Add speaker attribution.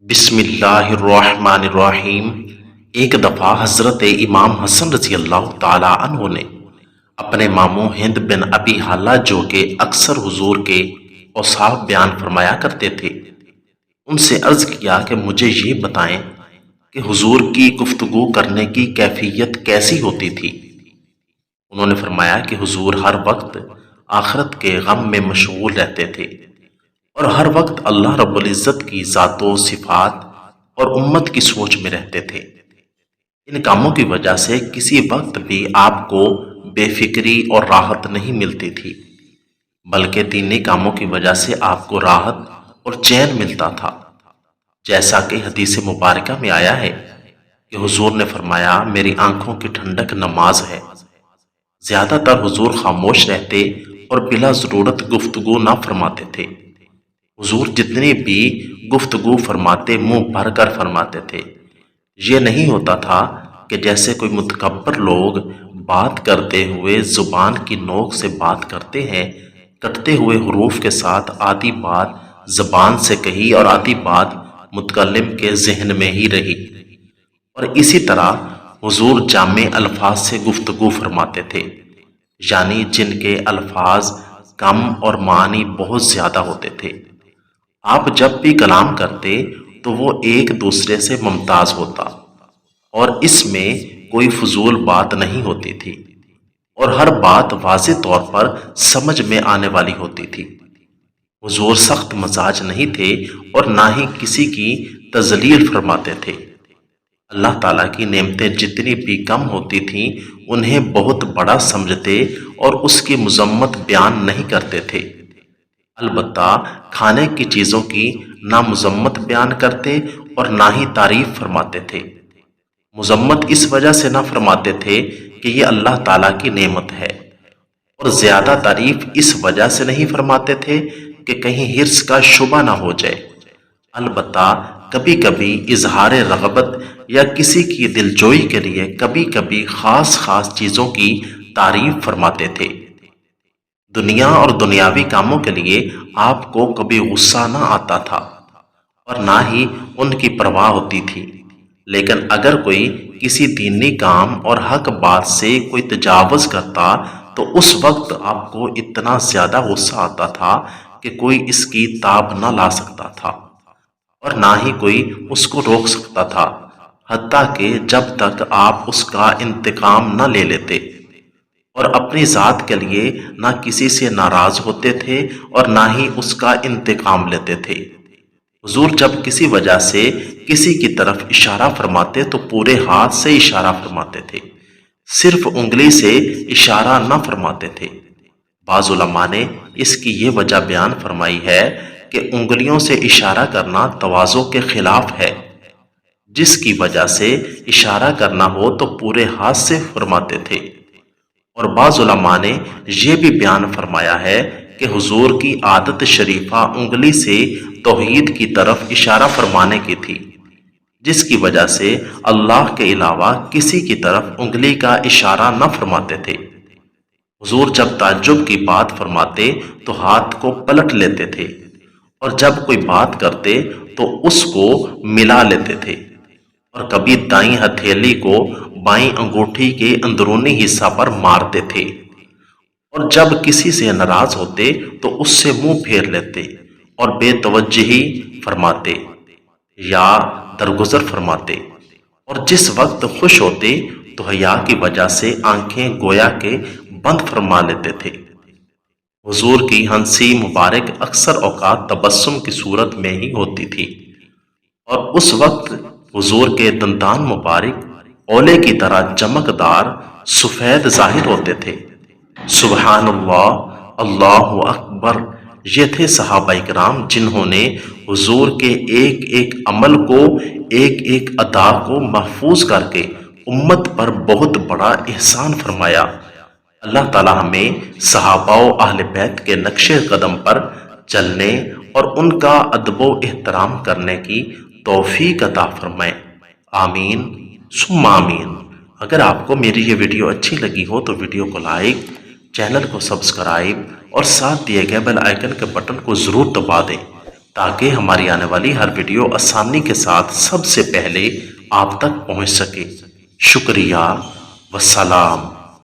Speaker 1: بسم اللہ الرحمن الرحیم۔ ایک دفعہ حضرت امام حسن رضی اللہ تعالی عنہ نے اپنے ماموں ہند بن ابی حالہ جو کہ اکثر حضور کے اوصاف بیان فرمایا کرتے تھے، ان سے عرض کیا کہ مجھے یہ بتائیں کہ حضور کی گفتگو کرنے کی کیفیت کیسی ہوتی تھی۔ انہوں نے فرمایا کہ حضور ہر وقت آخرت کے غم میں مشغول رہتے تھے اور ہر وقت اللہ رب العزت کی ذات و صفات اور امت کی سوچ میں رہتے تھے۔ ان کاموں کی وجہ سے کسی وقت بھی آپ کو بے فکری اور راحت نہیں ملتی تھی، بلکہ دینی کاموں کی وجہ سے آپ کو راحت اور چین ملتا تھا، جیسا کہ حدیث مبارکہ میں آیا ہے کہ حضور نے فرمایا میری آنکھوں کی ٹھنڈک نماز ہے۔ زیادہ تر حضور خاموش رہتے اور بلا ضرورت گفتگو نہ فرماتے تھے۔ حضور جتنی بھی گفتگو فرماتے منہ بھر کر فرماتے تھے۔ یہ نہیں ہوتا تھا کہ جیسے کوئی متکبر لوگ بات کرتے ہوئے زبان کی نوک سے بات کرتے ہیں، کٹتے ہوئے حروف کے ساتھ آدھی بات زبان سے کہی اور آدھی بات متکلم کے ذہن میں ہی رہی، اور اسی طرح حضور جامع الفاظ سے گفتگو فرماتے تھے، یعنی جن کے الفاظ کم اور معنی بہت زیادہ ہوتے تھے۔ آپ جب بھی کلام کرتے تو وہ ایک دوسرے سے ممتاز ہوتا اور اس میں کوئی فضول بات نہیں ہوتی تھی، اور ہر بات واضح طور پر سمجھ میں آنے والی ہوتی تھی۔ حضور سخت مزاج نہیں تھے اور نہ ہی کسی کی تذلیل فرماتے تھے۔ اللہ تعالیٰ کی نعمتیں جتنی بھی کم ہوتی تھیں انہیں بہت بڑا سمجھتے اور اس کی مذمت بیان نہیں کرتے تھے۔ البتہ کھانے کی چیزوں کی نہ مذمت بیان کرتے اور نہ ہی تعریف فرماتے تھے۔ مذمت اس وجہ سے نہ فرماتے تھے کہ یہ اللہ تعالیٰ کی نعمت ہے، اور زیادہ تعریف اس وجہ سے نہیں فرماتے تھے کہ کہیں حرص کا شبہ نہ ہو جائے۔ البتہ کبھی کبھی اظہار رغبت یا کسی کی دلجوئی کے لیے کبھی کبھی خاص چیزوں کی تعریف فرماتے تھے۔ دنیا اور دنیاوی کاموں کے لیے آپ کو کبھی غصہ نہ آتا تھا اور نہ ہی ان کی پرواہ ہوتی تھی، لیکن اگر کوئی کسی دینی کام اور حق بات سے کوئی تجاوز کرتا تو اس وقت آپ کو اتنا زیادہ غصہ آتا تھا کہ کوئی اس کی تاب نہ لا سکتا تھا اور نہ ہی کوئی اس کو روک سکتا تھا، حتیٰ کہ جب تک آپ اس کا انتقام نہ لے لیتے، اور اپنی ذات کے لیے نہ کسی سے ناراض ہوتے تھے اور نہ ہی اس کا انتقام لیتے تھے۔ حضور جب کسی وجہ سے کسی کی طرف اشارہ فرماتے تو پورے ہاتھ سے اشارہ فرماتے تھے، صرف انگلی سے اشارہ نہ فرماتے تھے۔ بعض علماء نے اس کی یہ وجہ بیان فرمائی ہے کہ انگلیوں سے اشارہ کرنا تواضع کے خلاف ہے، جس کی وجہ سے اشارہ کرنا ہو تو پورے ہاتھ سے فرماتے تھے۔ اور بعض علماء نے یہ بھی بیان فرمایا ہے کہ حضور کی عادت شریفہ انگلی سے توحید کی طرف اشارہ فرمانے کی تھی، جس کی وجہ سے اللہ کے علاوہ کسی کی طرف انگلی کا اشارہ نہ فرماتے تھے۔ حضور جب تعجب کی بات فرماتے تو ہاتھ کو پلٹ لیتے تھے، اور جب کوئی بات کرتے تو اس کو ملا لیتے تھے، اور کبھی دائیں ہتھیلی کو بائیں انگوٹھی کے اندرونی حصہ پر مارتے تھے، اور جب کسی سے ناراض ہوتے تو اس سے منہ پھیر لیتے اور بے توجہی فرماتے یا درگزر فرماتے، اور جس وقت خوش ہوتے تو حیا کی وجہ سے آنکھیں گویا کے بند فرما لیتے تھے۔ حضور کی ہنسی مبارک اکثر اوقات تبسم کی صورت میں ہی ہوتی تھی، اور اس وقت حضور کے دندان مبارک اولے کی طرح چمکدار سفید ظاہر ہوتے تھے۔ سبحان اللہ، اللہ اکبر، یہ تھے صحابہ کرام جنہوں نے حضور کے ایک ایک عمل کو، ایک ایک ادا کو محفوظ کر کے امت پر بہت بڑا احسان فرمایا۔ اللہ تعالی ہمیں صحابہ و اہل بیت کے نقش قدم پر چلنے اور ان کا ادب و احترام کرنے کی توفیق عطا فرمائے، آمین ثم آمین۔ اگر آپ کو میری یہ ویڈیو اچھی لگی ہو تو ویڈیو کو لائک، چینل کو سبسکرائب اور ساتھ دیے گئے بیل آئیکن کے بٹن کو ضرور دبا دیں تاکہ ہماری آنے والی ہر ویڈیو آسانی کے ساتھ سب سے پہلے آپ تک پہنچ سکے۔ شکریہ، والسلام۔